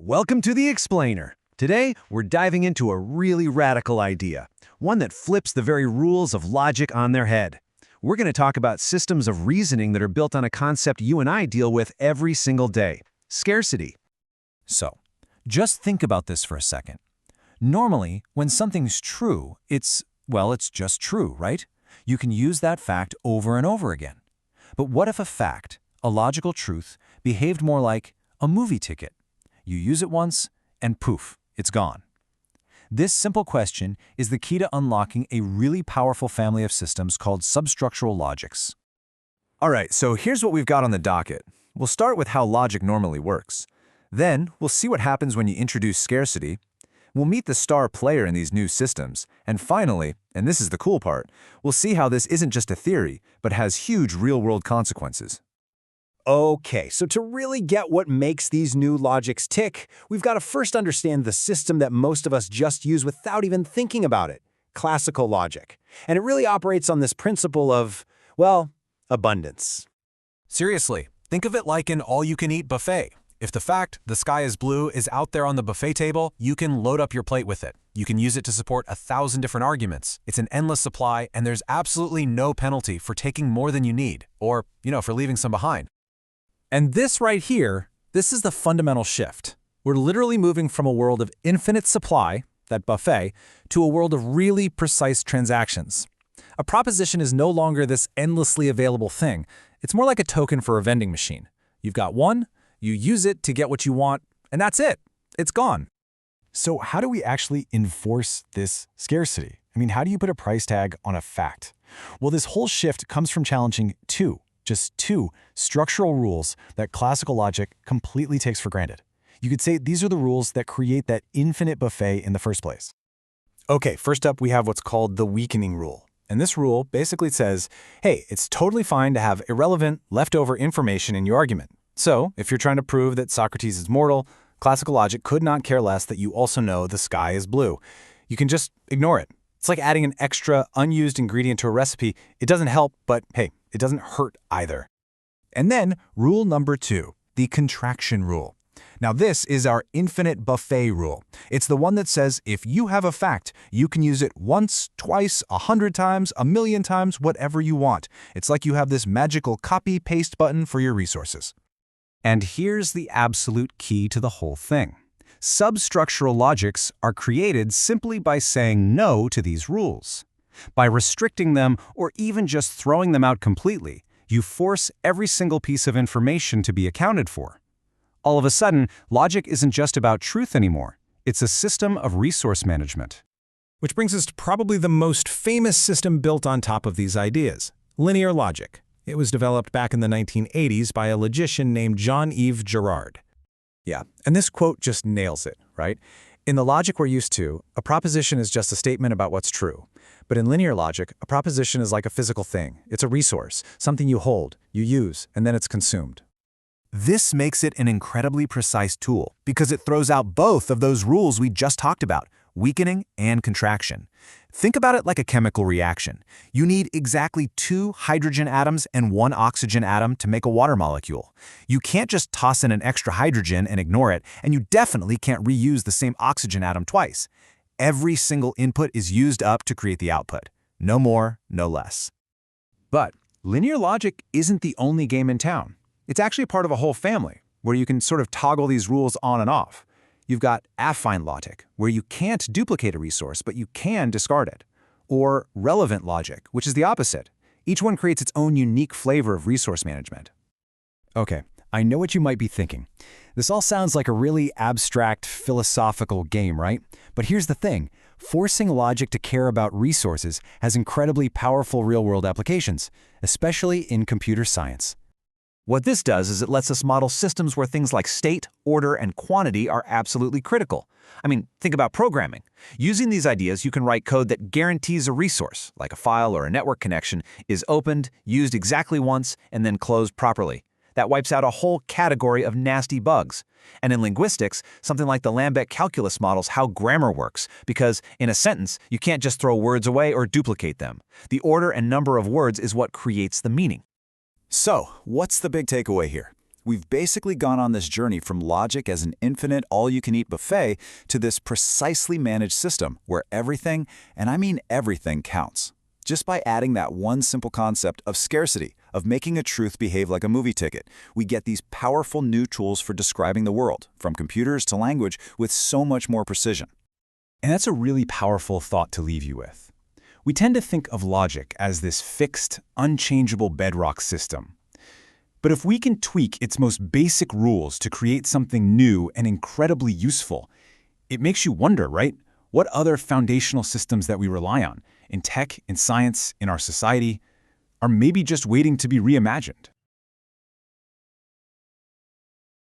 Welcome to The Explainer. Today, we're diving into a really radical idea, one that flips the very rules of logic on their head. We're going to talk about systems of reasoning that are built on a concept you and I deal with every single day: scarcity. So, just think about this for a second. Normally, when something's true, it's just true, right? You can use that fact over and over again. But what if a fact, a logical truth, behaved more like a movie ticket? You use it once, and poof, it's gone. This simple question is the key to unlocking a really powerful family of systems called substructural logics. All right, so here's what we've got on the docket. We'll start with how logic normally works. Then, we'll see what happens when you introduce scarcity. We'll meet the star player in these new systems. And finally, and this is the cool part, we'll see how this isn't just a theory, but has huge real-world consequences. Okay, so to really get what makes these new logics tick, we've got to first understand the system that most of us just use without even thinking about it: classical logic. And it really operates on this principle of, abundance. Seriously, think of it like an all-you-can-eat buffet. If the fact, the sky is blue, is out there on the buffet table, you can load up your plate with it. You can use it to support 1,000 different arguments. It's an endless supply, and there's absolutely no penalty for taking more than you need, or, for leaving some behind. And this right here, this is the fundamental shift. We're literally moving from a world of infinite supply, that buffet, to a world of really precise transactions. A proposition is no longer this endlessly available thing. It's more like a token for a vending machine. You've got one, you use it to get what you want, and that's it. It's gone. So how do we actually enforce this scarcity? How do you put a price tag on a fact? Well, this whole shift comes from challenging just two structural rules that classical logic completely takes for granted. You could say these are the rules that create that infinite buffet in the first place. Okay, first up we have what's called the weakening rule. And this rule basically says, hey, it's totally fine to have irrelevant, leftover information in your argument. So, if you're trying to prove that Socrates is mortal, classical logic could not care less that you also know the sky is blue. You can just ignore it. It's like adding an extra, unused ingredient to a recipe. It doesn't help, but hey, it doesn't hurt either. And then, rule number 2, the contraction rule. Now this is our infinite buffet rule. It's the one that says if you have a fact, you can use it once, twice, 100 times, 1,000,000 times, whatever you want. It's like you have this magical copy-paste button for your resources. And here's the absolute key to the whole thing. Substructural logics are created simply by saying no to these rules. By restricting them or even just throwing them out completely, you force every single piece of information to be accounted for. All of a sudden, logic isn't just about truth anymore. It's a system of resource management. Which brings us to probably the most famous system built on top of these ideas: linear logic. It was developed back in the 1980s by a logician named Jean-Yves Girard. Yeah, and this quote just nails it, right? In the logic we're used to, a proposition is just a statement about what's true. But in linear logic, a proposition is like a physical thing. It's a resource, something you hold, you use, and then it's consumed. This makes it an incredibly precise tool because it throws out both of those rules we just talked about: weakening and contraction. Think about it like a chemical reaction. You need exactly 2 hydrogen atoms and 1 oxygen atom to make a water molecule. You can't just toss in an extra hydrogen and ignore it, and you definitely can't reuse the same oxygen atom twice. Every single input is used up to create the output. No more, no less. But linear logic isn't the only game in town. It's actually part of a whole family, where you can sort of toggle these rules on and off. You've got affine logic, where you can't duplicate a resource, but you can discard it. Or relevant logic, which is the opposite. Each one creates its own unique flavor of resource management. Okay, I know what you might be thinking. This all sounds like a really abstract, philosophical game, right? But here's the thing. Forcing logic to care about resources has incredibly powerful real-world applications, especially in computer science. What this does is it lets us model systems where things like state, order, and quantity are absolutely critical. Think about programming. Using these ideas, you can write code that guarantees a resource, like a file or a network connection, is opened, used exactly once, and then closed properly. That wipes out a whole category of nasty bugs. And in linguistics, something like the Lambert calculus models how grammar works, because in a sentence, you can't just throw words away or duplicate them. The order and number of words is what creates the meaning. So, what's the big takeaway here? We've basically gone on this journey from logic as an infinite all-you-can-eat buffet to this precisely managed system where everything, and I mean everything, counts. Just by adding that one simple concept of scarcity, of making a truth behave like a movie ticket, we get these powerful new tools for describing the world, from computers to language, with so much more precision. And that's a really powerful thought to leave you with. We tend to think of logic as this fixed, unchangeable bedrock system. But if we can tweak its most basic rules to create something new and incredibly useful, it makes you wonder, right? What other foundational systems that we rely on, in tech, in science, in our society, are maybe just waiting to be reimagined?